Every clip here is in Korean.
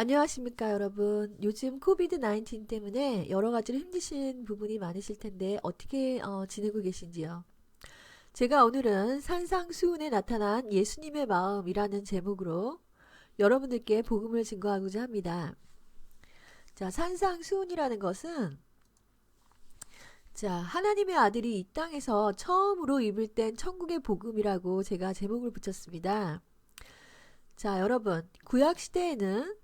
안녕하십니까 여러분. 요즘 코비드 19 때문에 여러 가지로 힘드신 부분이 많으실 텐데 어떻게 지내고 계신지요? 제가 오늘은 산상수훈에 나타난 예수님의 마음이라는 제목으로 여러분들께 복음을 증거하고자 합니다. 자, 산상수훈이라는 것은 하나님의 아들이 이 땅에서 처음으로 입을 땐 천국의 복음이라고 제가 제목을 붙였습니다. 자, 여러분, 구약 시대에는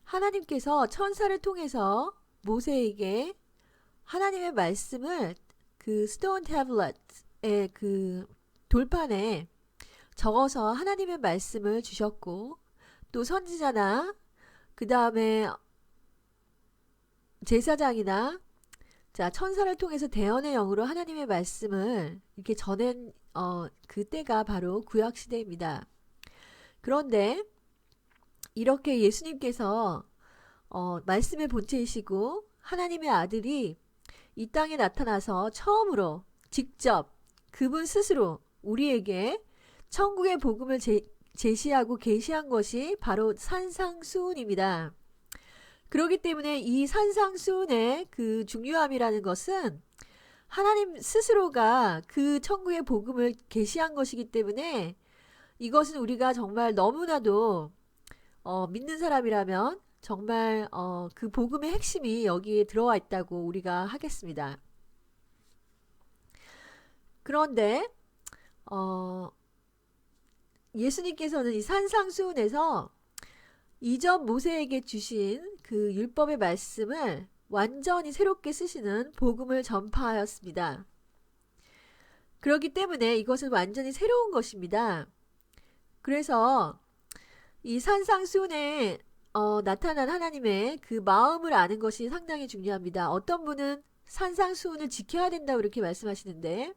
하나님께서 천사를 통해서 모세에게 하나님의 말씀을 그 스톤 태블릿의 그 돌판에 적어서 하나님의 말씀을 주셨고, 또 선지자나 그 다음에 제사장이나 천사를 통해서 대언의 영으로 하나님의 말씀을 이렇게 전한 그때가 바로 구약 시대입니다. 그런데 이렇게 예수님께서 말씀의 본체이시고 하나님의 아들이 이 땅에 나타나서 처음으로 직접 그분 스스로 우리에게 천국의 복음을 제시하고 계시한 것이 바로 산상수훈입니다. 그렇기 때문에 이 산상수훈의 그 중요함이라는 것은 하나님 스스로가 그 천국의 복음을 계시한 것이기 때문에 이것은 우리가 정말 너무나도 믿는 사람이라면 정말 그 복음의 핵심이 여기에 들어와 있다고 우리가 하겠습니다. 그런데 예수님께서는 이 산상수훈에서 이전 모세에게 주신 그 율법의 말씀을 완전히 새롭게 쓰시는 복음을 전파하였습니다. 그렇기 때문에 이것은 완전히 새로운 것입니다. 그래서 이 산상수훈에 나타난 하나님의 그 마음을 아는 것이 상당히 중요합니다. 어떤 분은 산상수훈을 지켜야 된다고 이렇게 말씀하시는데,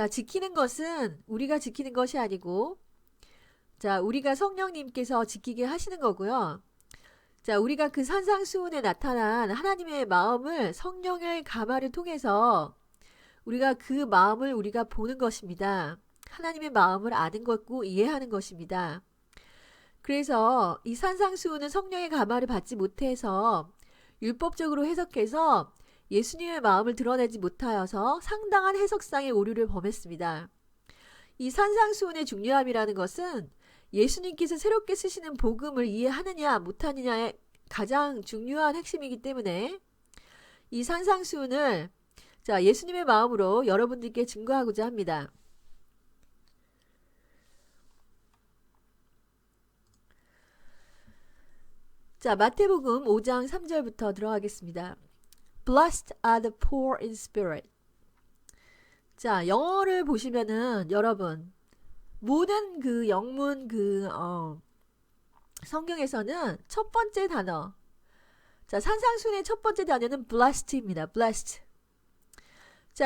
지키는 것은 우리가 지키는 것이 아니고, 우리가 성령님께서 지키게 하시는 거고요. 우리가 그 산상수훈에 나타난 하나님의 마음을 성령의 가마를 통해서 우리가 그 마음을 우리가 보는 것입니다. 하나님의 마음을 아는 것고 이해하는 것입니다. 그래서 이 산상수훈은 성령의 가마를 받지 못해서 율법적으로 해석해서 예수님의 마음을 드러내지 못하여서 상당한 해석상의 오류를 범했습니다. 이 산상수훈의 중요함이라는 것은 예수님께서 새롭게 쓰시는 복음을 이해하느냐 못하느냐의 가장 중요한 핵심이기 때문에 이 산상수훈을 예수님의 마음으로 여러분들께 증거하고자 합니다. 마태복음 5장 3절부터 들어가겠습니다. Blessed are the poor in spirit. 영어를 보시면은 여러분 모든 그 영문 성경에서는 첫 번째 단어 산상수훈의 첫 번째 단어는 blessed입니다. blessed.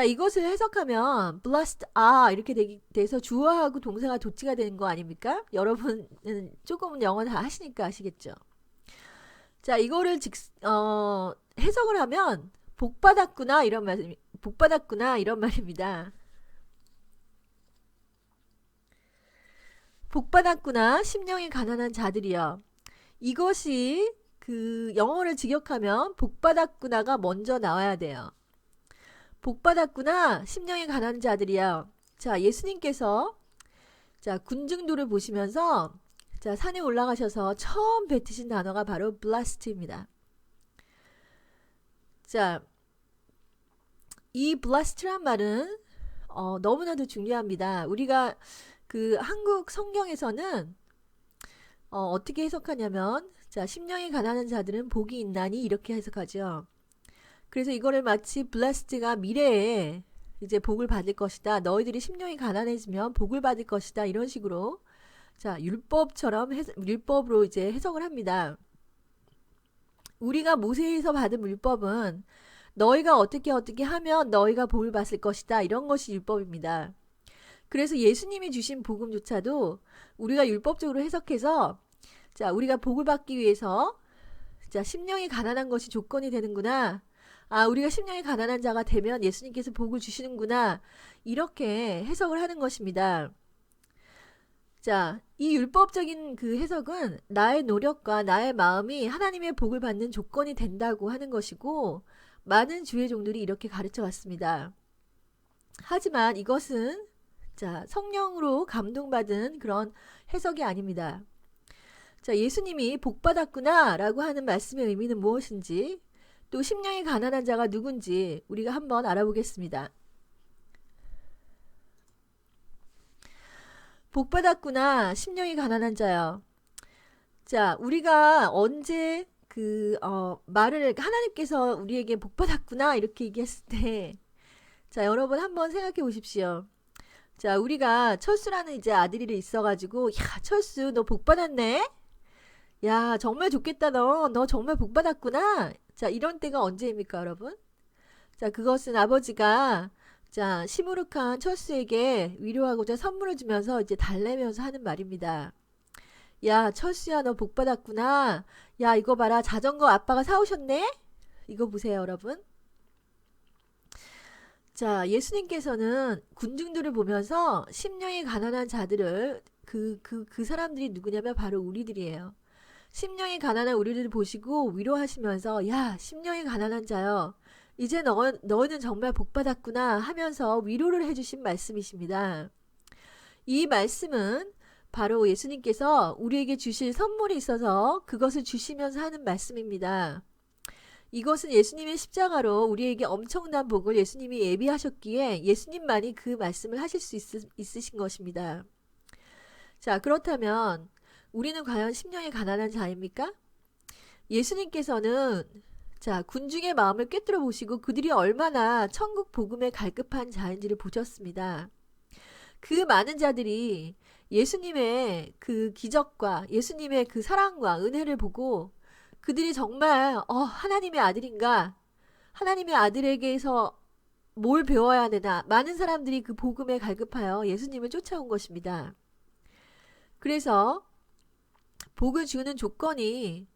이것을 해석하면 blessed 이렇게 돼서 주어하고 동사가 도치가 되는 거 아닙니까? 여러분은 조금은 영어 다 하시니까 아시겠죠? 이거를 해석을 하면 복받았구나 이런 말입니다. 복받았구나 심령이 가난한 자들이여. 이것이 그 영어를 직역하면 복받았구나가 먼저 나와야 돼요. 복받았구나 심령이 가난한 자들이여. 예수님께서 군중도를 보시면서 산에 올라가셔서 처음 뱉으신 단어가 바로 blessed입니다. 이 blessed란 말은 너무나도 중요합니다. 우리가 그 한국 성경에서는 어떻게 해석하냐면 심령이 가난한 자들은 복이 있나니 이렇게 해석하죠. 그래서 이거를 마치 blessed가 미래에 이제 복을 받을 것이다. 너희들이 심령이 가난해지면 복을 받을 것이다. 이런 식으로 율법으로 이제 해석을 합니다. 우리가 모세에서 받은 율법은 너희가 어떻게 하면 너희가 복을 받을 것이다. 이런 것이 율법입니다. 그래서 예수님이 주신 복음조차도 우리가 율법적으로 해석해서 우리가 복을 받기 위해서 심령이 가난한 것이 조건이 되는구나. 우리가 심령이 가난한 자가 되면 예수님께서 복을 주시는구나. 이렇게 해석을 하는 것입니다. 자, 이 율법적인 그 해석은 나의 노력과 나의 마음이 하나님의 복을 받는 조건이 된다고 하는 것이고, 많은 주의 종들이 이렇게 가르쳐 왔습니다. 하지만 이것은 자, 성령으로 감동받은 그런 해석이 아닙니다. 자, 예수님이 복받았구나 라고 하는 말씀의 의미는 무엇인지, 또 심령이 가난한 자가 누군지 우리가 한번 알아보겠습니다. 복받았구나, 심령이 가난한 자요. 자, 우리가 언제 말을 하나님께서 우리에게 복받았구나 이렇게 얘기했을 때, 자, 여러분 한번 생각해 보십시오. 자, 우리가 철수라는 이제 아들이 있어가지고, 야, 철수 너 복받았네? 야, 정말 좋겠다. 너 정말 복받았구나. 자, 이런 때가 언제입니까, 여러분? 자, 그것은 아버지가 자, 시무룩한 철수에게 위로하고자 선물을 주면서 이제 달래면서 하는 말입니다. 야, 철수야, 너 복받았구나. 야, 이거 봐라. 자전거 아빠가 사오셨네? 이거 보세요, 여러분. 자, 예수님께서는 군중들을 보면서 심령이 가난한 자들을 그 사람들이 누구냐면 바로 우리들이에요. 심령이 가난한 우리들을 보시고 위로하시면서 야, 심령이 가난한 자여. 이제 너는 정말 복받았구나 하면서 위로를 해주신 말씀이십니다. 이 말씀은 바로 예수님께서 우리에게 주실 선물이 있어서 그것을 주시면서 하는 말씀입니다. 이것은 예수님의 십자가로 우리에게 엄청난 복을 예수님이 예비하셨기에 예수님만이 그 말씀을 하실 수 있으신 것입니다. 자, 그렇다면 우리는 과연 심령이 가난한 자입니까? 예수님께서는 자, 군중의 마음을 꿰뚫어 보시고 그들이 얼마나 천국 복음에 갈급한 자인지를 보셨습니다. 그 많은 자들이 예수님의 그 기적과 예수님의 그 사랑과 은혜를 보고 그들이 정말 하나님의 아들인가? 하나님의 아들에게서 뭘 배워야 되나? 많은 사람들이 그 복음에 갈급하여 예수님을 쫓아온 것입니다. 그래서 복을 주는 조건이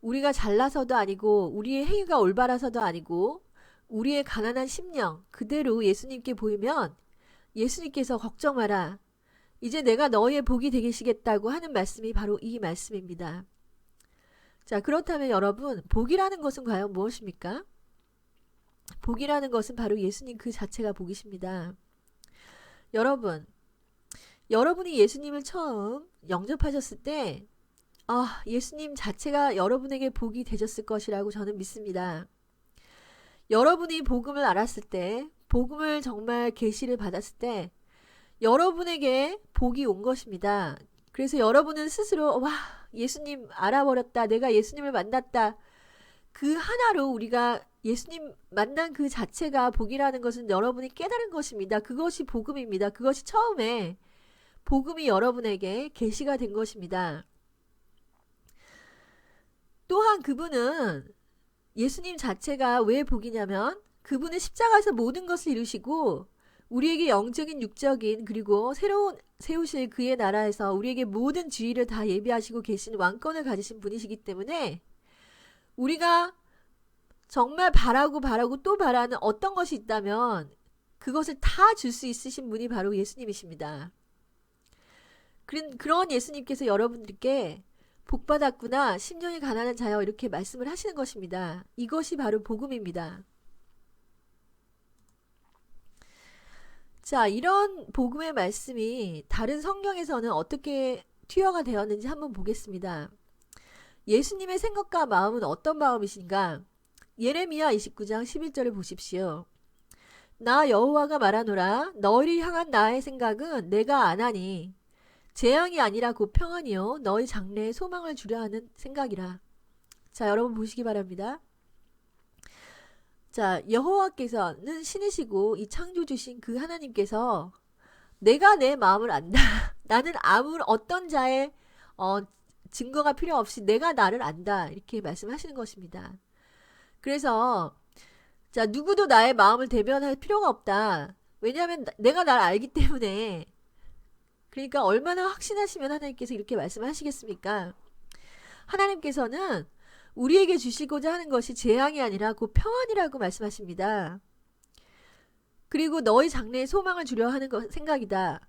우리가 잘나서도 아니고 우리의 행위가 올바라서도 아니고 우리의 가난한 심령 그대로 예수님께 보이면 예수님께서 걱정 마라. 이제 내가 너의 복이 되시겠다고 하는 말씀이 바로 이 말씀입니다. 자, 그렇다면 여러분, 복이라는 것은 과연 무엇입니까? 복이라는 것은 바로 예수님 그 자체가 복이십니다. 여러분이 예수님을 처음 영접하셨을 때 예수님 자체가 여러분에게 복이 되셨을 것이라고 저는 믿습니다. 여러분이 복음을 알았을 때, 복음을 정말 계시를 받았을 때 여러분에게 복이 온 것입니다. 그래서 여러분은 스스로 와, 예수님 알아버렸다. 내가 예수님을 만났다. 그 하나로 우리가 예수님 만난 그 자체가 복이라는 것은 여러분이 깨달은 것입니다. 그것이 복음입니다. 그것이 처음에 복음이 여러분에게 계시가 된 것입니다. 또한 그분은 예수님 자체가 왜 복이냐면 그분은 십자가에서 모든 것을 이루시고 우리에게 영적인 육적인 그리고 새로운 세우실 그의 나라에서 우리에게 모든 지위를 다 예비하시고 계신 왕권을 가지신 분이시기 때문에 우리가 정말 바라고 또 바라는 어떤 것이 있다면 그것을 다 줄 수 있으신 분이 바로 예수님이십니다. 그런 예수님께서 여러분들께 복받았구나, 심령이 가난한 자여 이렇게 말씀을 하시는 것입니다. 이것이 바로 복음입니다. 자, 이런 복음의 말씀이 다른 성경에서는 어떻게 투여가 되었는지 한번 보겠습니다. 예수님의 생각과 마음은 어떤 마음이신가? 예레미야 29장 11절을 보십시오. 나 여호와가 말하노라 너희를 향한 나의 생각은 내가 아나니 재앙이 아니라 곧 평안이요 너희 장래에 소망을 주려 하는 생각이라. 자, 여러분 보시기 바랍니다. 자, 여호와께서는 신이시고 이 창조주신 그 하나님께서 내가 내 마음을 안다. 나는 어떤 자의 증거가 필요 없이 내가 나를 안다. 이렇게 말씀하시는 것입니다. 그래서 자, 누구도 나의 마음을 대변할 필요가 없다. 왜냐하면 내가 나를 알기 때문에. 그러니까 얼마나 확신하시면 하나님께서 이렇게 말씀하시겠습니까? 하나님께서는 우리에게 주시고자 하는 것이 재앙이 아니라 곧 평안이라고 말씀하십니다. 그리고 너희 장래에 소망을 주려 하는 생각이다.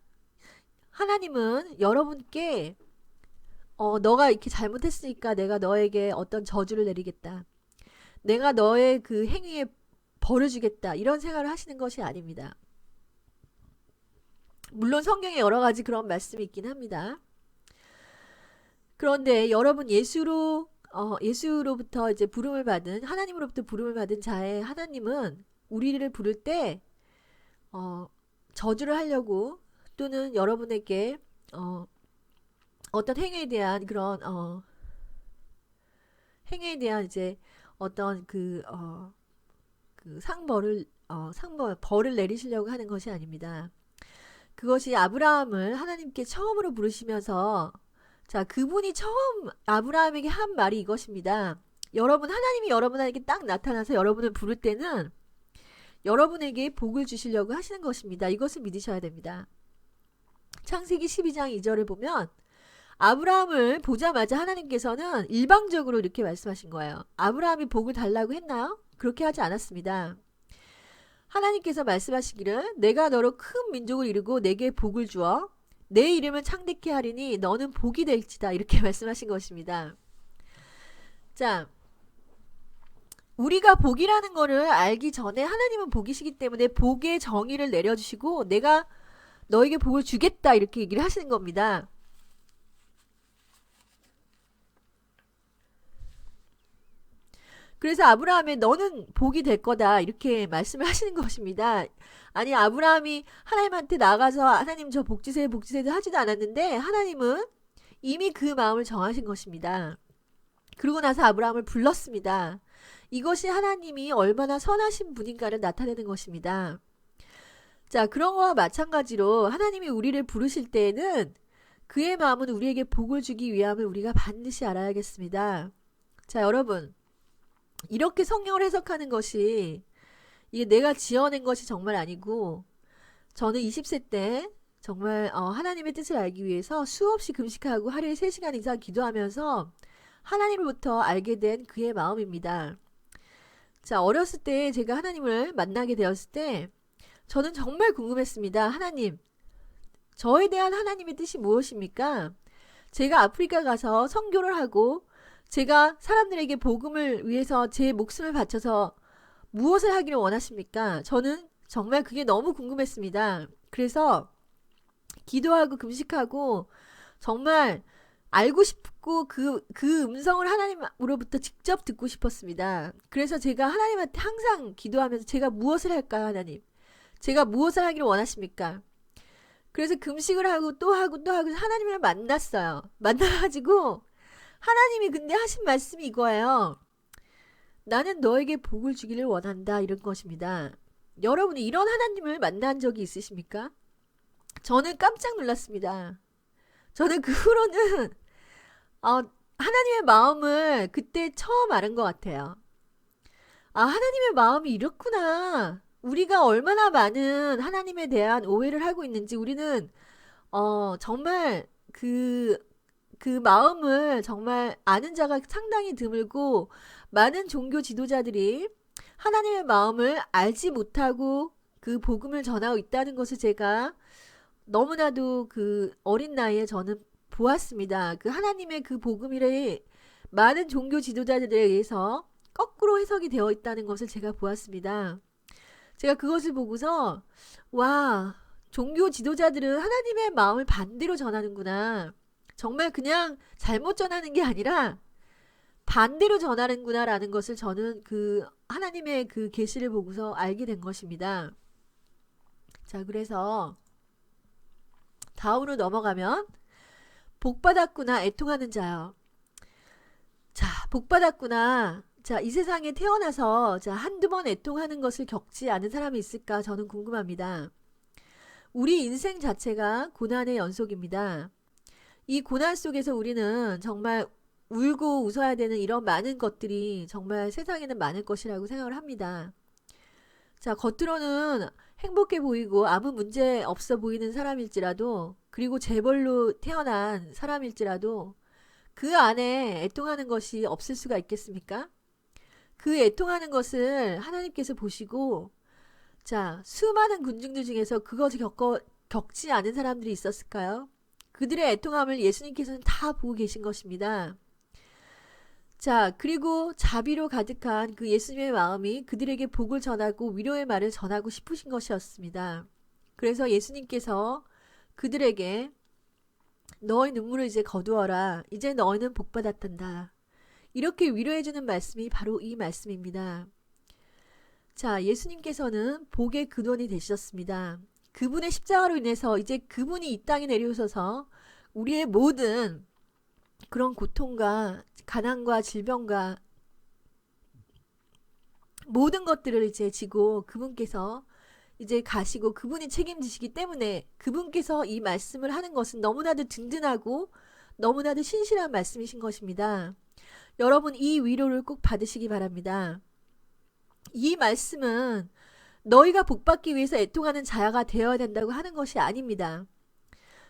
하나님은 여러분께 너가 이렇게 잘못했으니까 내가 너에게 어떤 저주를 내리겠다. 내가 너의 그 행위에 벌을 주겠다. 이런 생각을 하시는 것이 아닙니다. 물론 성경에 여러 가지 그런 말씀이 있긴 합니다. 그런데 여러분 예수로부터 이제 부름을 받은 하나님으로부터 부름을 받은 자의 하나님은 우리를 부를 때 저주를 하려고 또는 여러분에게 어떤 행위에 대한 그런 행위에 대한 이제 어떤 그 벌을 내리시려고 하는 것이 아닙니다. 그것이 아브라함을 하나님께 처음으로 부르시면서 자, 그분이 처음 아브라함에게 한 말이 이것입니다. 여러분, 하나님이 여러분에게 딱 나타나서 여러분을 부를 때는 여러분에게 복을 주시려고 하시는 것입니다. 이것을 믿으셔야 됩니다. 창세기 12장 2절을 보면 아브라함을 보자마자 하나님께서는 일방적으로 이렇게 말씀하신 거예요. 아브라함이 복을 달라고 했나요? 그렇게 하지 않았습니다. 하나님께서 말씀하시기를 내가 너로 큰 민족을 이루고 내게 복을 주어 내 이름을 창대케 하리니 너는 복이 될지다. 이렇게 말씀하신 것입니다. 자, 우리가 복이라는 거를 알기 전에 하나님은 복이시기 때문에 복의 정의를 내려주시고 내가 너에게 복을 주겠다 이렇게 얘기를 하시는 겁니다. 그래서 아브라함의 너는 복이 될 거다 이렇게 말씀을 하시는 것입니다. 아니 아브라함이 하나님한테 나가서 하나님 저 복 주세요 복 주세요 하지도 않았는데 하나님은 이미 그 마음을 정하신 것입니다. 그러고 나서 아브라함을 불렀습니다. 이것이 하나님이 얼마나 선하신 분인가를 나타내는 것입니다. 자, 그런 거와 마찬가지로 하나님이 우리를 부르실 때에는 그의 마음은 우리에게 복을 주기 위함을 우리가 반드시 알아야겠습니다. 자, 여러분 이렇게 성경을 해석하는 것이 이게 내가 지어낸 것이 정말 아니고 저는 20세 때 정말 하나님의 뜻을 알기 위해서 수없이 금식하고 하루에 3시간 이상 기도하면서 하나님으로부터 알게 된 그의 마음입니다. 자, 어렸을 때 제가 하나님을 만나게 되었을 때 저는 정말 궁금했습니다. 하나님, 저에 대한 하나님의 뜻이 무엇입니까? 제가 아프리카 가서 선교를 하고 제가 사람들에게 복음을 위해서 제 목숨을 바쳐서 무엇을 하기를 원하십니까? 저는 정말 그게 너무 궁금했습니다. 그래서 기도하고 금식하고 정말 알고 싶고 그 음성을 하나님으로부터 직접 듣고 싶었습니다. 그래서 제가 하나님한테 항상 기도하면서 제가 무엇을 할까요, 하나님? 제가 무엇을 하기를 원하십니까? 그래서 금식을 하고 또 하고 하나님을 만났어요. 만나가지고 하나님이 근데 하신 말씀이 이거예요. 나는 너에게 복을 주기를 원한다 이런 것입니다. 여러분이 이런 하나님을 만난 적이 있으십니까? 저는 깜짝 놀랐습니다. 저는 그 후로는 하나님의 마음을 그때 처음 알은 것 같아요. 아, 하나님의 마음이 이렇구나. 우리가 얼마나 많은 하나님에 대한 오해를 하고 있는지 우리는 정말 그 마음을 정말 아는 자가 상당히 드물고 많은 종교 지도자들이 하나님의 마음을 알지 못하고 그 복음을 전하고 있다는 것을 제가 너무나도 그 어린 나이에 저는 보았습니다. 그 하나님의 그 복음이 많은 종교 지도자들에 의해서 거꾸로 해석이 되어 있다는 것을 제가 보았습니다. 제가 그것을 보고서 와, 종교 지도자들은 하나님의 마음을 반대로 전하는구나. 정말 그냥 잘못 전하는 게 아니라 반대로 전하는구나 라는 것을 저는 그 하나님의 그 계시를 보고서 알게 된 것입니다. 자, 그래서 다음으로 넘어가면 복받았구나 애통하는 자요. 자, 복받았구나. 자, 이 세상에 태어나서 자, 한두 번 애통하는 것을 겪지 않은 사람이 있을까 저는 궁금합니다. 우리 인생 자체가 고난의 연속입니다. 이 고난 속에서 우리는 정말 울고 웃어야 되는 이런 많은 것들이 정말 세상에는 많을 것이라고 생각을 합니다. 자, 겉으로는 행복해 보이고 아무 문제 없어 보이는 사람일지라도 그리고 재벌로 태어난 사람일지라도 그 안에 애통하는 것이 없을 수가 있겠습니까? 그 애통하는 것을 하나님께서 보시고 자, 수많은 군중들 중에서 그것을 겪어 겪지 않은 사람들이 있었을까요? 그들의 애통함을 예수님께서는 다 보고 계신 것입니다. 자, 그리고 자비로 가득한 그 예수님의 마음이 그들에게 복을 전하고 위로의 말을 전하고 싶으신 것이었습니다. 그래서 예수님께서 그들에게 너의 눈물을 이제 거두어라. 이제 너희는 복받았단다. 이렇게 위로해주는 말씀이 바로 이 말씀입니다. 자, 예수님께서는 복의 근원이 되셨습니다. 그분의 십자가로 인해서 이제 그분이 이 땅에 내려오셔서 우리의 모든 그런 고통과 가난과 질병과 모든 것들을 이제 지고 그분께서 이제 가시고 그분이 책임지시기 때문에 그분께서 이 말씀을 하는 것은 너무나도 든든하고 너무나도 신실한 말씀이신 것입니다. 여러분 이 위로를 꼭 받으시기 바랍니다. 이 말씀은 너희가 복받기 위해서 애통하는 자야가 되어야 된다고 하는 것이 아닙니다.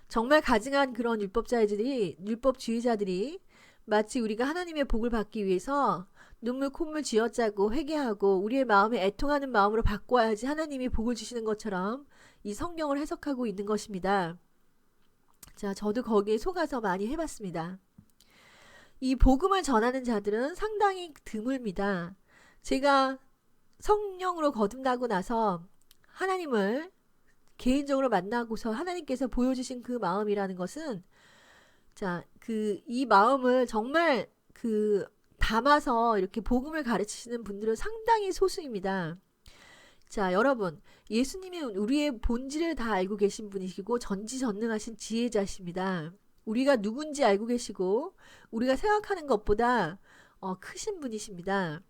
정말 가증한 그런 율법주의자들이 마치 우리가 하나님의 복을 받기 위해서 눈물 콧물 쥐어짜고 회개하고 우리의 마음에 애통하는 마음으로 바꿔야지 하나님이 복을 주시는 것처럼 이 성경을 해석하고 있는 것입니다. 자, 저도 거기에 속아서 많이 해봤습니다. 이 복음을 전하는 자들은 상당히 드뭅니다. 제가 성령으로 거듭나고 나서 하나님을 개인적으로 만나고서 하나님께서 보여주신 그 마음이라는 것은 자, 이 마음을 정말 담아서 이렇게 복음을 가르치시는 분들은 상당히 소수입니다. 자, 여러분, 예수님이 우리의 본질을 다 알고 계신 분이시고 전지전능하신 지혜자십니다. 우리가 누군지 알고 계시고 우리가 생각하는 것보다 크신 분이십니다.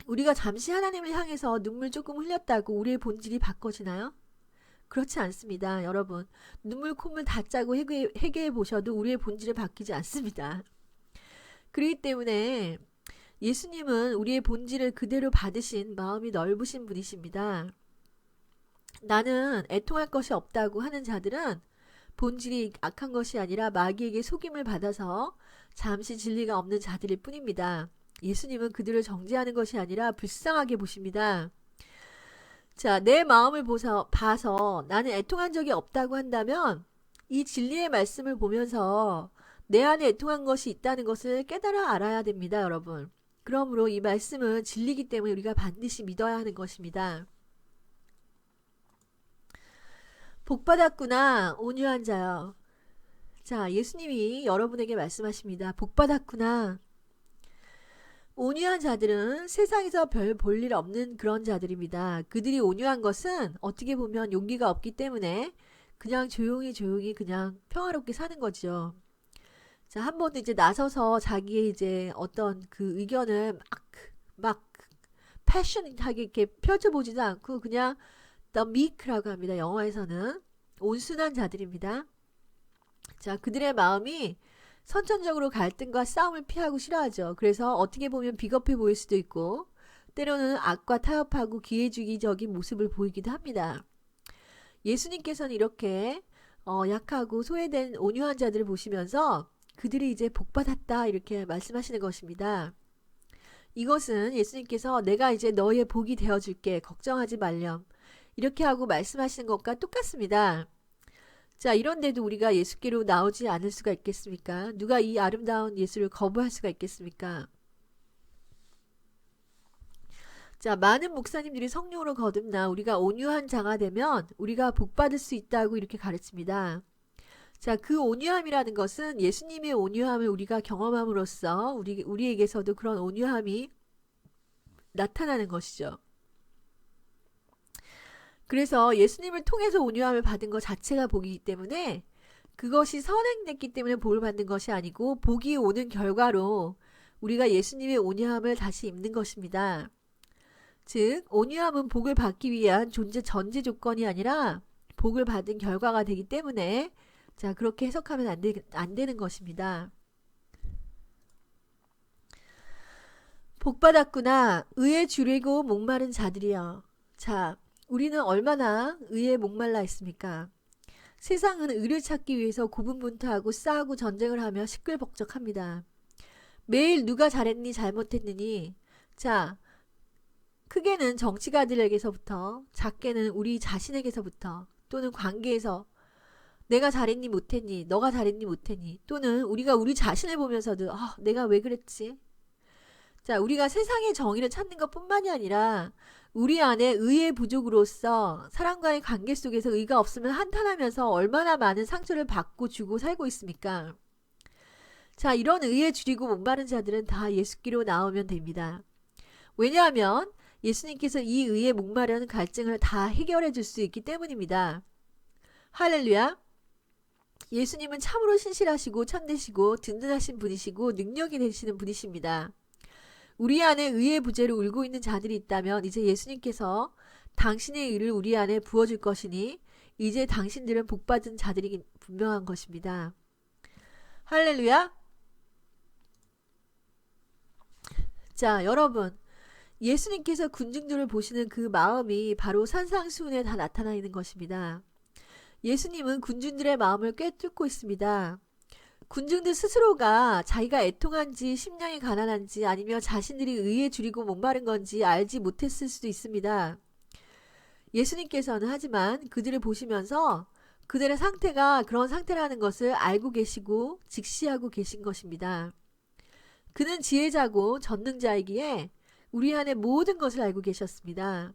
우리가 잠시 하나님을 향해서 눈물 조금 흘렸다고 우리의 본질이 바꿔지나요? 그렇지 않습니다. 여러분, 눈물 콧물 다 짜고 회개해 보셔도 우리의 본질은 바뀌지 않습니다. 그렇기 때문에 예수님은 우리의 본질을 그대로 받으신 마음이 넓으신 분이십니다. 나는 애통할 것이 없다고 하는 자들은 본질이 악한 것이 아니라 마귀에게 속임을 받아서 잠시 진리가 없는 자들일 뿐입니다. 예수님은 그들을 정죄하는 것이 아니라 불쌍하게 보십니다. 자, 내 마음을 봐서 나는 애통한 적이 없다고 한다면 이 진리의 말씀을 보면서 내 안에 애통한 것이 있다는 것을 깨달아 알아야 됩니다, 여러분. 그러므로 이 말씀은 진리이기 때문에 우리가 반드시 믿어야 하는 것입니다. 복받았구나, 온유한 자여. 자, 예수님이 여러분에게 말씀하십니다. 복받았구나. 온유한 자들은 세상에서 별 볼 일 없는 그런 자들입니다. 그들이 온유한 것은 어떻게 보면 용기가 없기 때문에 그냥 조용히 그냥 평화롭게 사는 거죠. 자, 한 번도 이제 나서서 자기의 이제 어떤 그 의견을 막 패셔니하게 이렇게 펼쳐보지도 않고 그냥 the meek라고 합니다. 영어에서는 온순한 자들입니다. 자, 그들의 마음이 선천적으로 갈등과 싸움을 피하고 싫어하죠. 그래서 어떻게 보면 비겁해 보일 수도 있고 때로는 악과 타협하고 기회주의적인 모습을 보이기도 합니다. 예수님께서는 이렇게 약하고 소외된 온유한 자들을 보시면서 그들이 이제 복받았다 이렇게 말씀하시는 것입니다. 이것은 예수님께서 내가 이제 너의 복이 되어줄게 걱정하지 말렴 이렇게 하고 말씀하시는 것과 똑같습니다. 자, 이런데도 우리가 예수께로 나오지 않을 수가 있겠습니까? 누가 이 아름다운 예수를 거부할 수가 있겠습니까? 자, 많은 목사님들이 성령으로 거듭나 우리가 온유한 자가 되면 우리가 복받을 수 있다고 이렇게 가르칩니다. 자, 그 온유함이라는 것은 예수님의 온유함을 우리가 경험함으로써 우리에게서도 그런 온유함이 나타나는 것이죠. 그래서 예수님을 통해서 온유함을 받은 것 자체가 복이기 때문에 그것이 선행됐기 때문에 복을 받는 것이 아니고 복이 오는 결과로 우리가 예수님의 온유함을 다시 입는 것입니다. 즉 온유함은 복을 받기 위한 전제 조건이 아니라 복을 받은 결과가 되기 때문에 자, 그렇게 해석하면 안 되는 것입니다. 복받았구나 의에 주리고 목마른 자들이여. 자, 우리는 얼마나 의에 목말라 있습니까? 세상은 의를 찾기 위해서 고분분투하고 싸우고 전쟁을 하며 시끌벅적합니다. 매일 누가 잘했니 잘못했느니 자, 크게는 정치가들에게서부터 작게는 우리 자신에게서부터 또는 관계에서 내가 잘했니 못했니, 너가 잘했니 못했니, 또는 우리가 우리 자신을 보면서도 내가 왜 그랬지? 자, 우리가 세상의 정의를 찾는 것뿐만이 아니라 우리 안에 의의 부족으로서 사람과의 관계 속에서 의가 없으면 한탄하면서 얼마나 많은 상처를 받고 주고 살고 있습니까? 자, 이런 의에 줄이고 목마른 자들은 다 예수께로 나오면 됩니다. 왜냐하면 예수님께서 이 의에 목마른 갈증을 다 해결해 줄 수 있기 때문입니다. 할렐루야. 예수님은 참으로 신실하시고 참되시고 든든하신 분이시고 능력이 되시는 분이십니다. 우리 안에 의의 부재로 울고 있는 자들이 있다면 이제 예수님께서 당신의 의를 우리 안에 부어줄 것이니 이제 당신들은 복받은 자들이 분명한 것입니다. 할렐루야. 자, 여러분, 예수님께서 군중들을 보시는 그 마음이 바로 산상수훈에 다 나타나 있는 것입니다. 예수님은 군중들의 마음을 꿰뚫고 있습니다. 군중들 스스로가 자기가 애통한지 심령이 가난한지 아니면 자신들이 의에 줄이고 목마른 건지 알지 못했을 수도 있습니다. 예수님께서는 하지만 그들을 보시면서 그들의 상태가 그런 상태라는 것을 알고 계시고 직시하고 계신 것입니다. 그는 지혜자고 전능자이기에 우리 안에 모든 것을 알고 계셨습니다.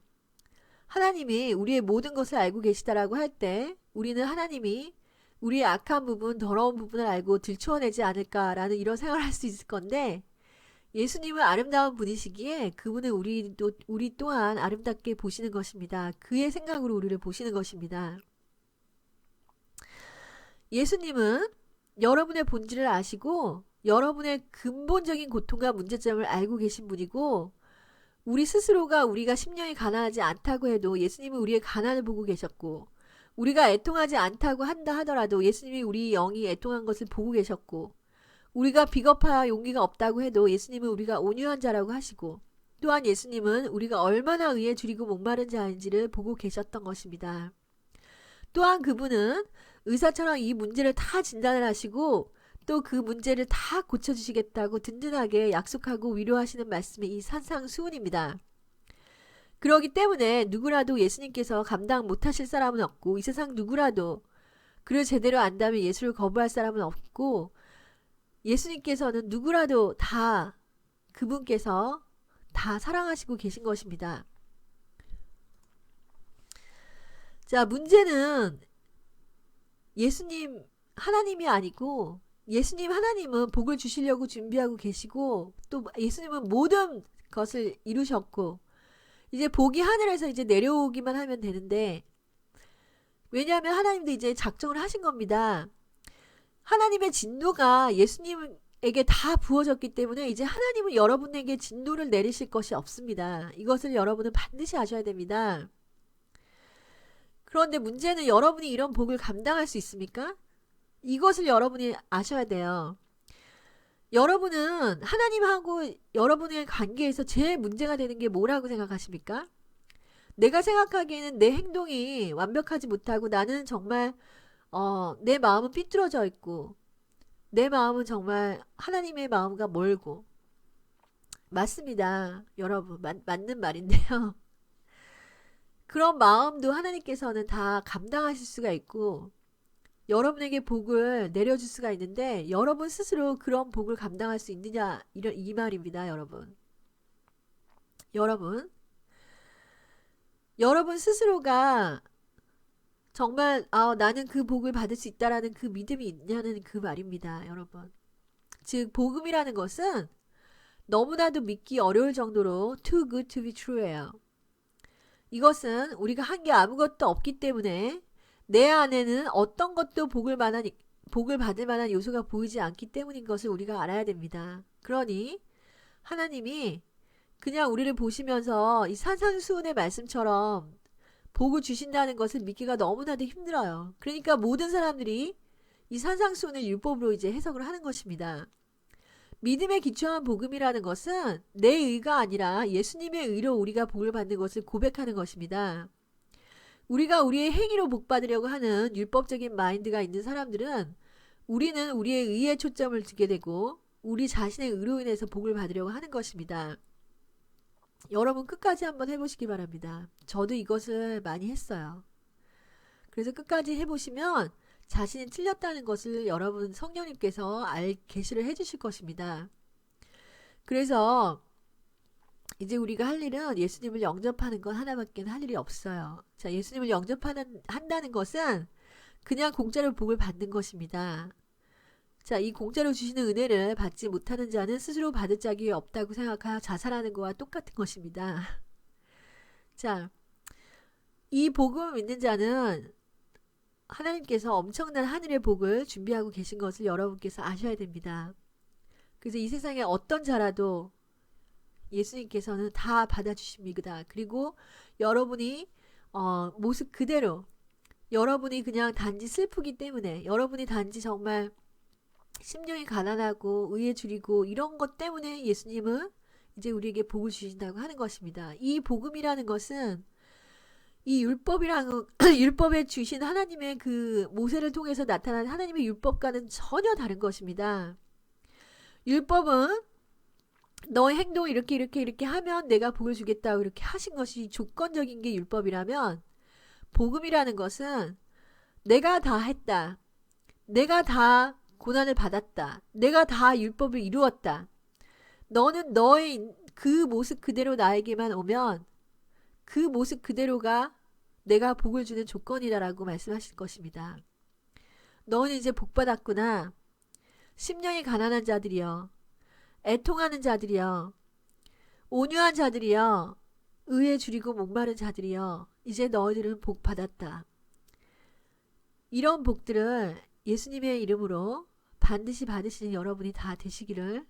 하나님이 우리의 모든 것을 알고 계시다라고 할 때 우리는 하나님이 우리의 악한 부분, 더러운 부분을 알고 들추어내지 않을까라는 이런 생각을 할 수 있을 건데 예수님은 아름다운 분이시기에 그분은 우리 또한 아름답게 보시는 것입니다. 그의 생각으로 우리를 보시는 것입니다. 예수님은 여러분의 본질을 아시고 여러분의 근본적인 고통과 문제점을 알고 계신 분이고 우리 스스로가 우리가 심령이 가난하지 않다고 해도 예수님은 우리의 가난을 보고 계셨고 우리가 애통하지 않다고 한다 하더라도 예수님이 우리 영이 애통한 것을 보고 계셨고 우리가 비겁하여 용기가 없다고 해도 예수님은 우리가 온유한 자라고 하시고 또한 예수님은 우리가 얼마나 의에 줄이고 목마른 자인지를 보고 계셨던 것입니다. 또한 그분은 의사처럼 이 문제를 다 진단을 하시고 또 그 문제를 다 고쳐주시겠다고 든든하게 약속하고 위로하시는 말씀이 이 산상수훈입니다. 그렇기 때문에 누구라도 예수님께서 감당 못하실 사람은 없고 이 세상 누구라도 그를 제대로 안다면 예수를 거부할 사람은 없고 예수님께서는 누구라도 다 그분께서 다 사랑하시고 계신 것입니다. 자, 문제는 예수님 하나님이 아니고 예수님 하나님은 복을 주시려고 준비하고 계시고 또 예수님은 모든 것을 이루셨고 이제 복이 하늘에서 이제 내려오기만 하면 되는데 왜냐하면 하나님도 이제 작정을 하신 겁니다. 하나님의 진노가 예수님에게 다 부어졌기 때문에 이제 하나님은 여러분에게 진노를 내리실 것이 없습니다. 이것을 여러분은 반드시 아셔야 됩니다. 그런데 문제는 여러분이 이런 복을 감당할 수 있습니까? 이것을 여러분이 아셔야 돼요. 여러분은 하나님하고 여러분의 관계에서 제일 문제가 되는 게 뭐라고 생각하십니까? 내가 생각하기에는 내 행동이 완벽하지 못하고 나는 정말 내 마음은 삐뚤어져 있고 내 마음은 정말 하나님의 마음과 멀고 맞습니다. 여러분 맞는 말인데요. 그런 마음도 하나님께서는 다 감당하실 수가 있고 여러분에게 복을 내려줄 수가 있는데 여러분 스스로 그런 복을 감당할 수 있느냐 이 말입니다. 여러분 스스로가 정말 나는 그 복을 받을 수 있다라는 그 믿음이 있냐는 그 말입니다. 여러분. 즉 복음이라는 것은 너무나도 믿기 어려울 정도로 too good to be true예요. 이것은 우리가 한 게 아무것도 없기 때문에 내 안에는 어떤 것도 복을 받을 만한 요소가 보이지 않기 때문인 것을 우리가 알아야 됩니다. 그러니 하나님이 그냥 우리를 보시면서 이 산상수훈의 말씀처럼 복을 주신다는 것을 믿기가 너무나도 힘들어요. 그러니까 모든 사람들이 이 산상수훈을 율법으로 이제 해석을 하는 것입니다. 믿음에 기초한 복음이라는 것은 내 의가 아니라 예수님의 의로 우리가 복을 받는 것을 고백하는 것입니다. 우리가 우리의 행위로 복 받으려고 하는 율법적인 마인드가 있는 사람들은 우리는 우리의 의에 초점을 두게 되고 우리 자신의 의로 인해서 복을 받으려고 하는 것입니다. 여러분 끝까지 한번 해보시기 바랍니다. 저도 이것을 많이 했어요. 그래서 끝까지 해보시면 자신이 틀렸다는 것을 여러분 성령님께서 계시를 해주실 것입니다. 그래서 이제 우리가 할 일은 예수님을 영접하는 건 하나밖에 할 일이 없어요. 자, 예수님을 한다는 것은 그냥 공짜로 복을 받는 것입니다. 자, 이 공짜로 주시는 은혜를 받지 못하는 자는 스스로 받을 자격이 없다고 생각하여 자살하는 것과 똑같은 것입니다. 자, 이 복음을 믿는 자는 하나님께서 엄청난 하늘의 복을 준비하고 계신 것을 여러분께서 아셔야 됩니다. 그래서 이 세상에 어떤 자라도 예수님께서는 다 받아주십니다. 그리고 여러분이 모습 그대로, 여러분이 그냥 단지 슬프기 때문에, 여러분이 단지 정말 심령이 가난하고 의에 줄이고 이런 것 때문에 예수님은 이제 우리에게 복을 주신다고 하는 것입니다. 이 복음이라는 것은 이 율법에 주신 하나님의 그 모세를 통해서 나타난 하나님의 율법과는 전혀 다른 것입니다. 율법은 너의 행동을 이렇게 하면 내가 복을 주겠다고 이렇게 하신 것이 조건적인 게 율법이라면, 복음이라는 것은 내가 다 했다, 내가 다 고난을 받았다, 내가 다 율법을 이루었다, 너는 너의 그 모습 그대로 나에게만 오면 그 모습 그대로가 내가 복을 주는 조건이다라고 말씀하실 것입니다. 너는 이제 복 받았구나. 심령이 가난한 자들이여, 애통하는 자들이여, 온유한 자들이여, 의에 줄이고 목마른 자들이여, 이제 너희들은 복 받았다. 이런 복들을 예수님의 이름으로 반드시 받으시는 여러분이 다 되시기를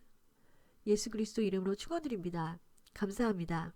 예수 그리스도 이름으로 축원드립니다. 감사합니다.